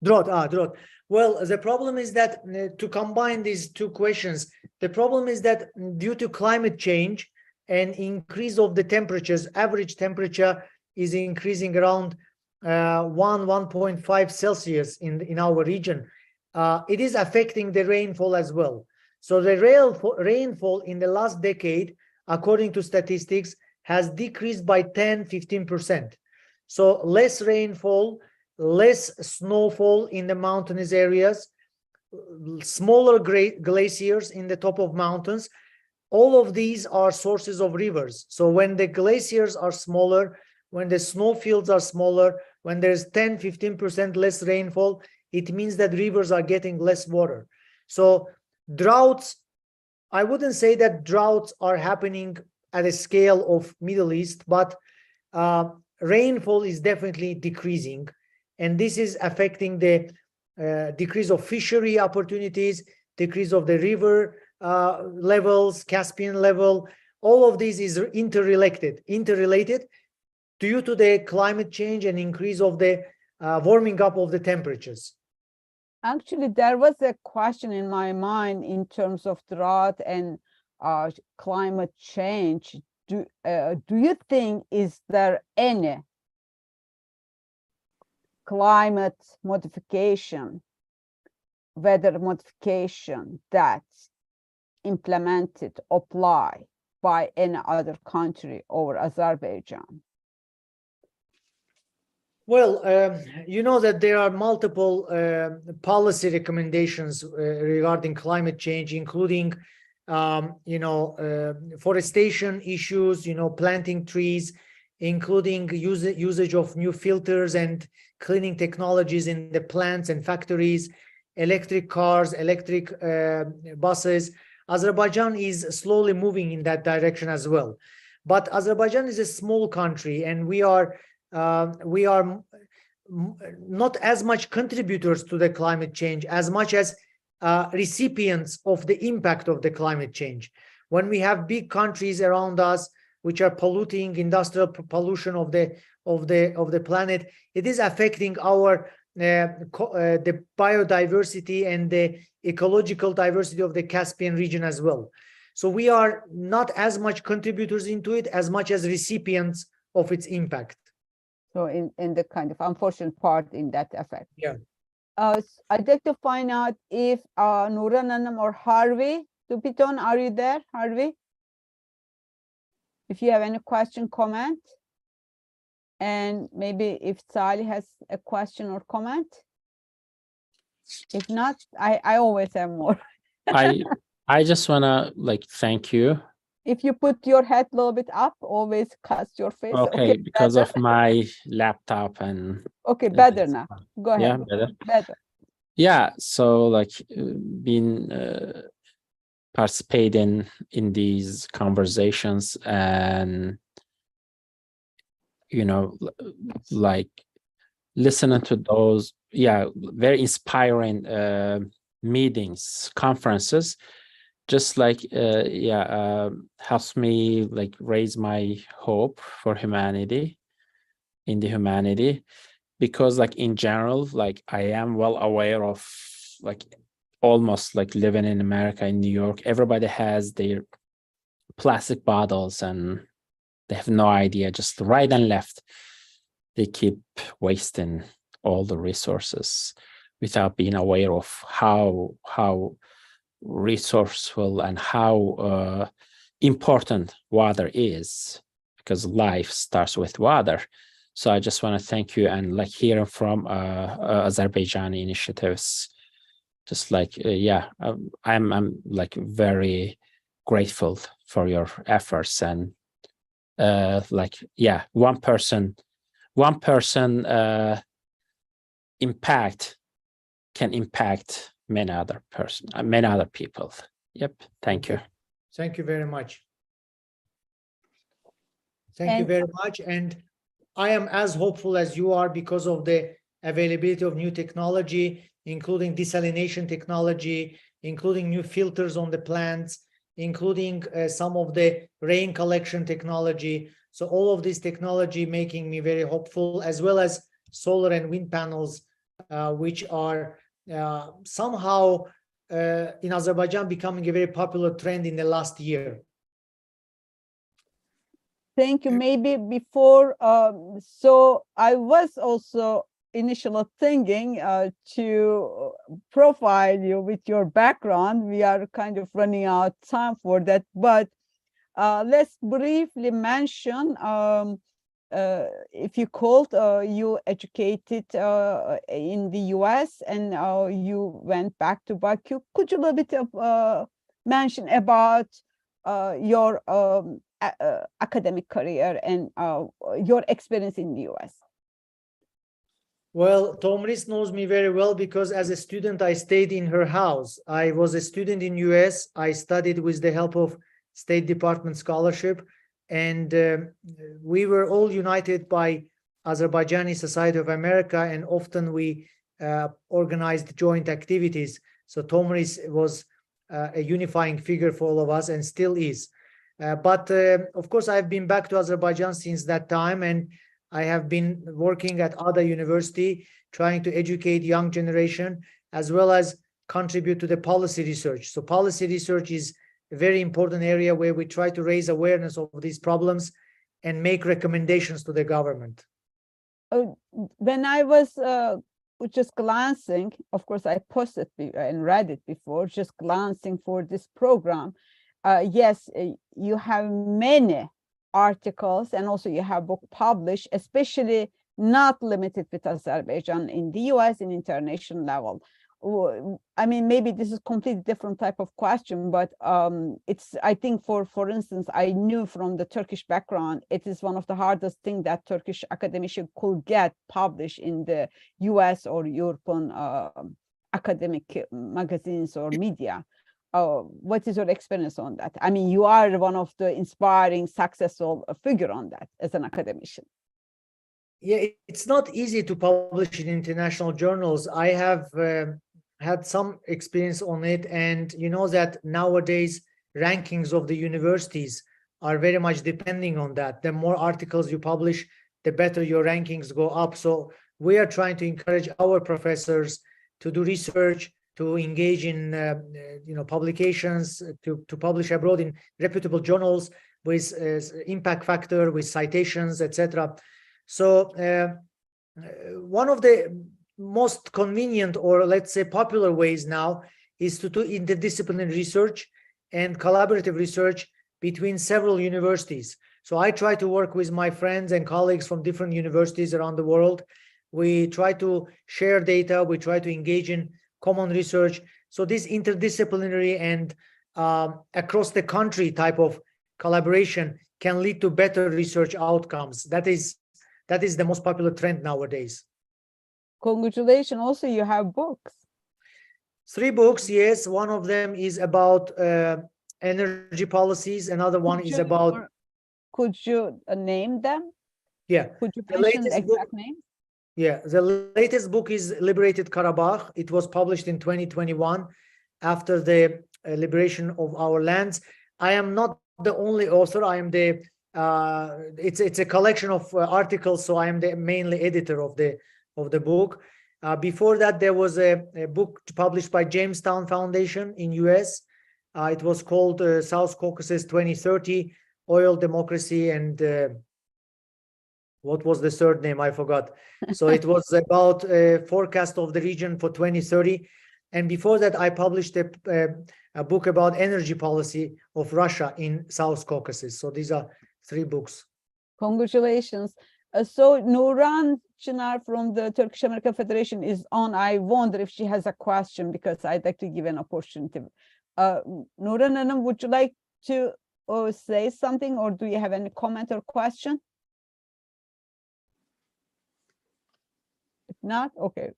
Drought. Well, the problem is that to combine these two questions, the problem is that due to climate change and increase of the temperatures, average temperature is increasing around 1.5 Celsius in our region. It is affecting the rainfall as well. So the rainfall in the last decade, according to statistics, has decreased by 10-15%. So less rainfall, less snowfall in the mountainous areas, smaller glaciers in the top of mountains. All of these are sources of rivers. So when the glaciers are smaller, when the snowfields are smaller, when there's 10-15% less rainfall, it means that rivers are getting less water. So droughts, I wouldn't say that droughts are happening at a scale of Middle East, but rainfall is definitely decreasing. And this is affecting the decrease of fishery opportunities, decrease of the river levels, Caspian level. All of these is interrelated due to the climate change and increase of the warming up of the temperatures. Actually, there was a question in my mind in terms of drought and climate change. Do you think, is there any climate modification, weather modification that's implemented, applied by any other country over Azerbaijan? Well, you know that there are multiple policy recommendations regarding climate change, including, forestation issues, planting trees, including usage of new filters and cleaning technologies in the plants and factories, electric cars, electric buses. Azerbaijan is slowly moving in that direction as well. But Azerbaijan is a small country, and we are not as much contributors to the climate change as much as recipients of the impact of the climate change. When we have big countries around us which are polluting, industrial pollution of the planet, it is affecting our the biodiversity and the ecological diversity of the Caspian region as well. So we are not as much contributors into it as much as recipients of its impact. So in the kind of unfortunate part in that effect. Yeah. I'd like to find out if Nuran Hanım or Harvey Dupiton, are you there, Harvey? If you have any question, comment. And maybe if Salih has a question or comment. If not, I always have more. I just wanna thank you. If you put your head a little bit up, always cast your face. Okay, because better. of my laptop and. Okay, better now. Go ahead. Yeah, better. Yeah, so been participating in these conversations and listening to those very inspiring meetings, conferences, just helps me raise my hope for humanity, in the humanity, because in general, I am well aware of almost living in America, in New York, everybody has their plastic bottles and they have no idea, just right and left. They keep wasting all the resources without being aware of how resourceful and how important water is, because life starts with water. So I just want to thank you, and like hearing from Azerbaijani initiatives, just like yeah, I'm like very grateful for your efforts, and like yeah, one person impact can impact many other people. Yep. Thank you. Thank you very much. Thank you very much. And I am as hopeful as you are because of the availability of new technology, including desalination technology, including new filters on the plants, including some of the rain collection technology. So all of this technology making me very hopeful, as well as solar and wind panels, which are somehow in Azerbaijan becoming a very popular trend in the last year. Thank you. Maybe before, so I was also initially thinking to profile you with your background. We are kind of running out of time for that, but let's briefly mention, if you called, you educated in the US and you went back to Baku. Could you a little bit of mention about your academic career and your experience in the US? Well, Tomris knows me very well because as a student, I stayed in her house. I was a student in US. I studied with the help of State Department scholarship, and we were all united by Azerbaijani Society of America, and often we organized joint activities. So Tomris was a unifying figure for all of us and still is. But of course, I've been back to Azerbaijan since that time, and I have been working at other university, trying to educate young generation, as well as contribute to the policy research. So policy research is a very important area where we try to raise awareness of these problems and make recommendations to the government. When I was just glancing, of course, I posted and read it before, just glancing for this program. Yes, you have many articles, and also you have book published, especially not limited with Azerbaijan, in the US in international level. I mean, maybe this is completely different type of question, but it's, I think for instance, I knew from the Turkish background, it is one of the hardest thing that Turkish academician could get published in the US or European academic magazines or media. What is your experience on that? I mean, you are one of the inspiring, successful figure on that as an academician. Yeah, it's not easy to publish in international journals. I have had some experience on it, and you know that nowadays rankings of the universities are very much depending on that. The more articles you publish, the better your rankings go up. So we are trying to encourage our professors to do research, to engage in publications, to publish abroad in reputable journals with impact factor, with citations, etc. So one of the most convenient, or let's say popular ways now, is to do interdisciplinary research and collaborative research between several universities. So I try to work with my friends and colleagues from different universities around the world. We try to share data, we try to engage in common research. So this interdisciplinary and across the country type of collaboration can lead to better research outcomes. That is the most popular trend nowadays. Congratulations. Also, you have books. 3 books, yes. One of them is about energy policies. Another one is about... Could you name them? Yeah. Could you mention the exact names? Yeah, the latest book is Liberated Karabakh. It was published in 2021 after the liberation of our lands. I am not the only author. I am the it's a collection of articles, so I am the mainly editor of the book. Before that, there was a book published by Jamestown Foundation in US. It was called South Caucasus 2030, Oil, Democracy, and what was the third name? I forgot. So it was about a forecast of the region for 2030. And before that, I published a book about energy policy of Russia in South Caucasus. So these are 3 books. Congratulations. So Nuran Çınar from the Turkish American Federation is on. I wonder if she has a question, because I'd like to give an opportunity. Nuran Hanım, would you like to say something, or do you have any comment or question? If not, okay.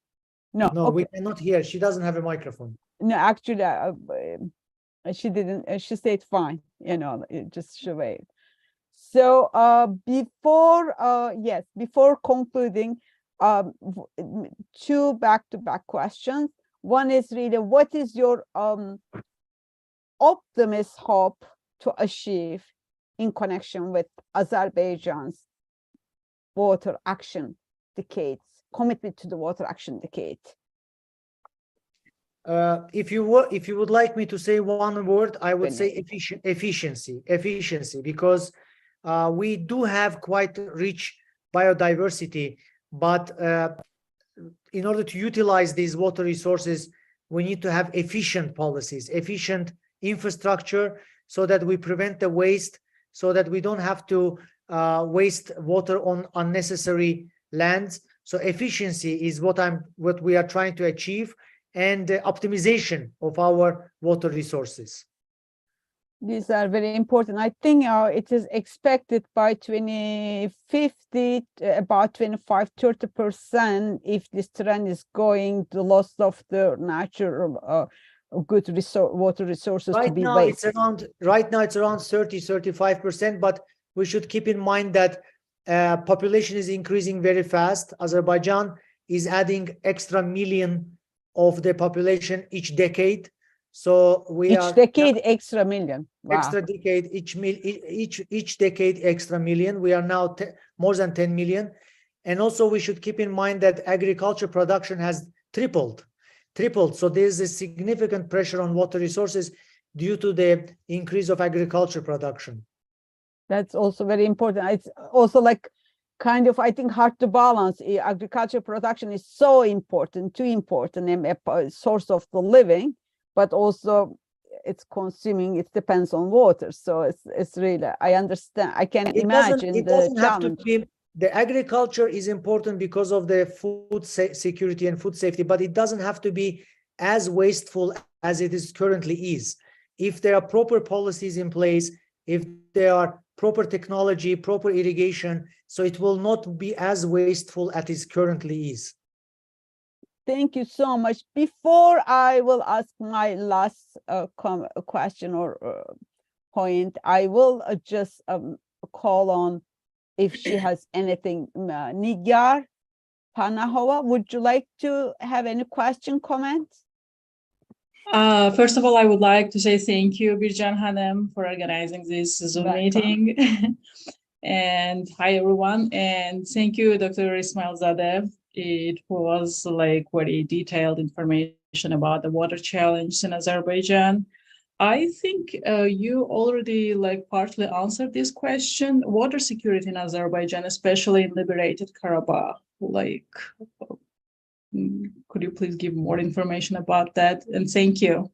No, No, okay. we cannot hear. She doesn't have a microphone. No, actually, she didn't. She said fine. You know, just should wait. So before concluding, two back-to-back questions. One is really, what is your optimist hope to achieve in connection with Azerbaijan's water action decades, commitment to the water action decade? If you would like me to say one word, I would say efficiency, because we do have quite rich biodiversity, but in order to utilize these water resources, we need to have efficient policies, efficient infrastructure, so that we prevent the waste, so that we don't have to waste water on unnecessary lands. So efficiency is what we are trying to achieve, and optimization of our water resources. These are very important. I think it is expected by 2050, about 25–30%, if this trend is going, the loss of the natural good water resources to be wasted. Right now it's around 30–35%, but we should keep in mind that population is increasing very fast. Azerbaijan is adding extra million of the population each decade. So each decade extra million. Wow. Extra decade, each decade extra million. We are now more than 10 million. And also we should keep in mind that agriculture production has tripled. So there's a significant pressure on water resources due to the increase of agriculture production. That's also very important. It's also like kind of, I think, hard to balance. Agriculture production is so important, too important, and a source of the living, but also it's consuming, it depends on water. So it's really, I understand, I can imagine the challenge. The agriculture is important because of the food security and food safety, but it doesn't have to be as wasteful as it is currently is. If there are proper policies in place, if there are proper technology, proper irrigation, so it will not be as wasteful as it currently is. Thank you so much. Before I will ask my last question or point, I will just call on if she has anything. Nigar Panahova, would you like to have any question, comments? First of all, I would like to say thank you, Bircan Hanım, for organizing this Zoom meeting. And hi, everyone. And thank you, Dr. ISMAILZADE. It was like very detailed information about the water challenge in Azerbaijan. I think you already like partly answered this question. Water security in Azerbaijan, especially in liberated Karabakh, like, could you please give more information about that? And thank you.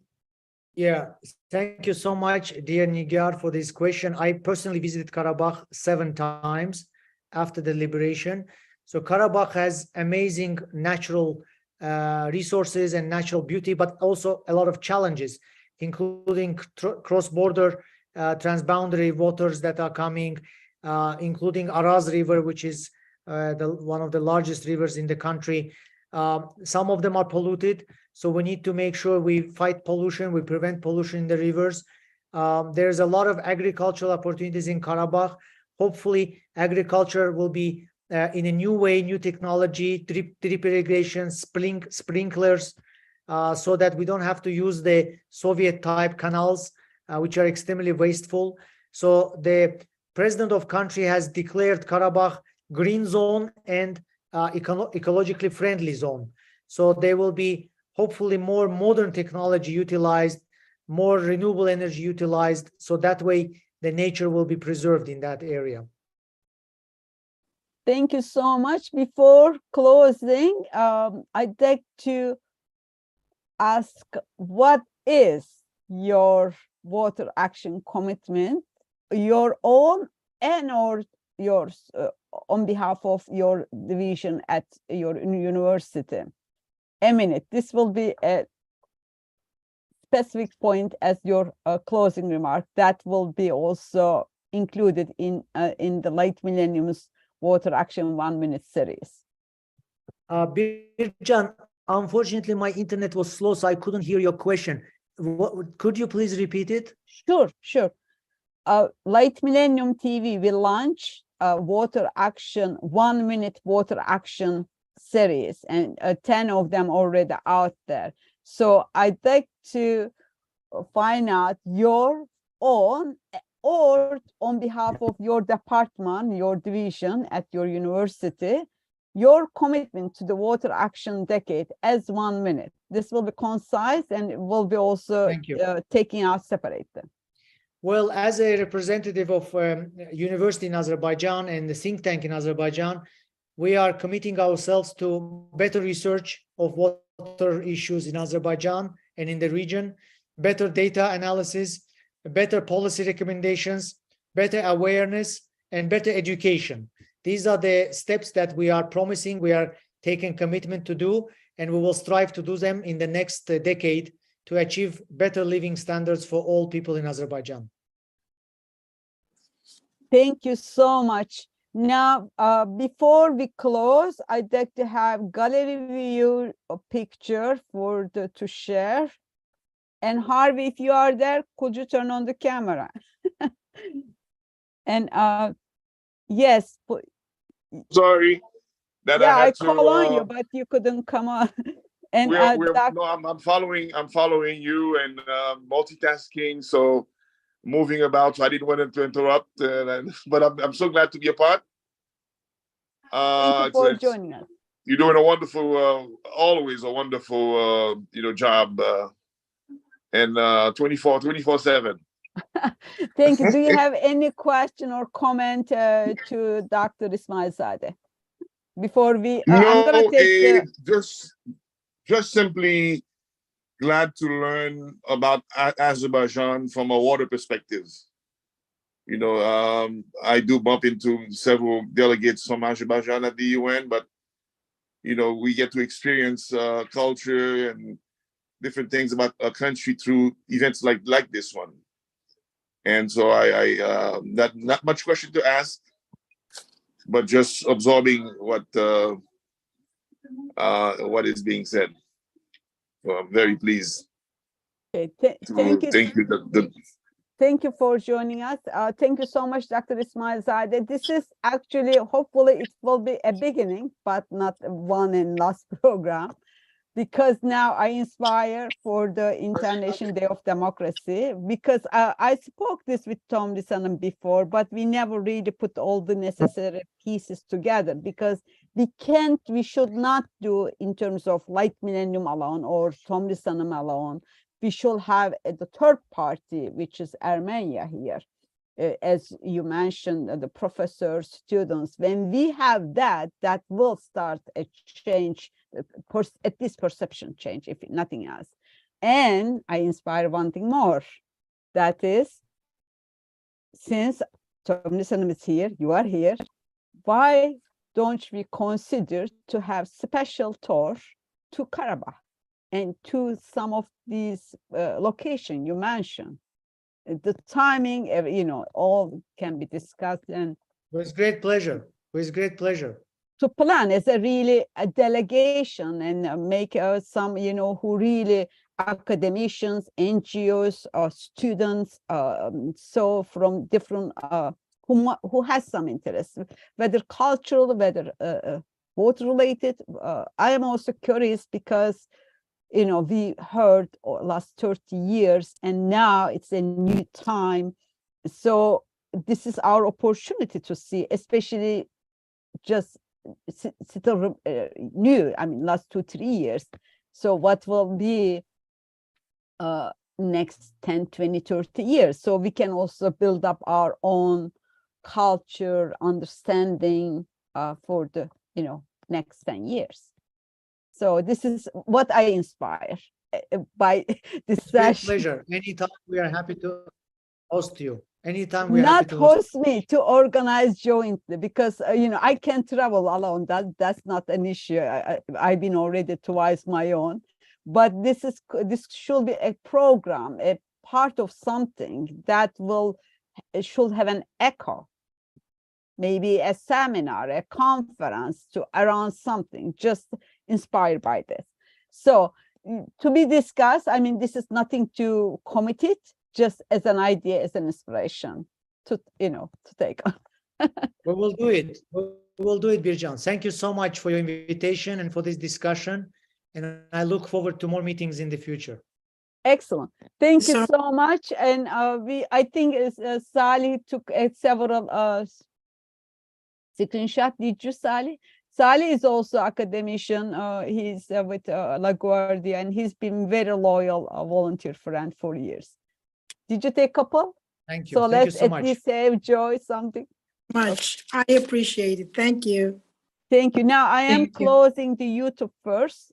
Yeah, thank you so much, dear Nigar, for this question. I personally visited Karabakh 7 times after the liberation. So Karabakh has amazing natural resources and natural beauty, but also a lot of challenges, including cross-border transboundary waters that are coming, including Araz River, which is one of the largest rivers in the country. Some of them are polluted, so we need to make sure we fight pollution, we prevent pollution in the rivers. There's a lot of agricultural opportunities in Karabakh. Hopefully, agriculture will be in a new way, new technology, drip irrigation, sprinklers, so that we don't have to use the Soviet-type canals, which are extremely wasteful. So the president of country has declared Karabakh green zone and ecologically friendly zone. So there will be hopefully more modern technology utilized, more renewable energy utilized, so that way the nature will be preserved in that area. Thank you so much. Before closing, I'd like to ask, what is your water action commitment, your own and or yours on behalf of your division at your university. A minute. This will be a specific point as your closing remark. That will be also included in the late Millennium's Water Action 1 minute series. Bircan, unfortunately, my internet was slow, so I couldn't hear your question. Could you please repeat it? Sure, sure. Late Millennium TV will launch a Water Action 1 minute Water Action series, and 10 of them already out there. So I'd like to find out your own, or on behalf of your department, your division at your university, your commitment to the Water Action Decade as 1 minute. This will be concise and it will be also taken out separately. Well, as a representative of university in Azerbaijan and the think tank in Azerbaijan, we are committing ourselves to better research of water issues in Azerbaijan and in the region, better data analysis, better policy recommendations, better awareness, and better education. These are the steps that we are promising, we are taking commitment to do, and we will strive to do them in the next decade to achieve better living standards for all people in Azerbaijan. Thank you so much. Now, before we close, I'd like to have gallery view picture to share. And Harvey, if you are there, could you turn on the camera? And yes. Sorry. That yeah, I I call on you, but you couldn't come on. And no, I'm following you and multitasking, so moving about. So I didn't want to interrupt, but I'm so glad to be a part. Thank you for joining us. You're doing a wonderful, always a wonderful, job, and 24/7. Thank you. Do you have any question or comment to Dr. ISMAILZADE before we? No, I'm gonna take just simply glad to learn about Azerbaijan from a water perspective. I do bump into several delegates from Azerbaijan at the UN, but we get to experience culture and different things about a country through events like this one. And so I not much question to ask, but just absorbing what is being said. So I'm very pleased. Okay, thank you. Thank you. Thank you for joining us. Thank you so much, Dr. ISMAILZADE. This is actually, hopefully it will be a beginning, but not one and last program, because now I inspire for the International Day of Democracy, because I spoke this with Tom Lisan'ın before, but we never really put all the necessary pieces together, because we should not do in terms of Light Millennium alone or Tom Lisan'ın alone. We should have the third party, which is Armenia here. As you mentioned, the professors, students, when we have that will start a change, at least perception change, if nothing else. And I inspire one thing more, that is, since Tom Lisan'ın is here, you are here, why don't we consider to have special tour to Karabakh and to some of these locations you mentioned? The timing, all can be discussed, and with great pleasure. With great pleasure. To plan as a delegation and make some, who really academicians, NGOs, or students, so from different who has some interest, whether cultural, whether water related. I am also curious because we heard last 30 years and now it's a new time. So this is our opportunity to see, especially just still new, last 2-3 years. So what will be next 10, 20, 30 years? So we can also build up our own culture, understanding for the, next 10 years. So this is what I inspire by this session. Pleasure. Anytime we are happy to host you. Anytime we're happy Not to host. host me, to organize jointly, because I can travel alone. That's not an issue. I've been already twice my own, but this should be a program, a part of something that it should have an echo. Maybe a seminar, a conference around something just inspired by this. So to be discussed, I mean, this is nothing to commit it, just as an idea, as an inspiration to take on. We will do it. We will do it, Bircan. Thank you so much for your invitation and for this discussion. And I look forward to more meetings in the future. Excellent. Thank you So- so much. And I think Salih took several screenshot. Did you, Salih? Salih is also academician. He's with LaGuardia, and he's been very loyal volunteer friend for years. Did you take a couple? Thank you. So Thank you let's so at much. least save Joy something. Much. I appreciate it. Thank you. Thank you. Now I am Thank you. closing the YouTube first.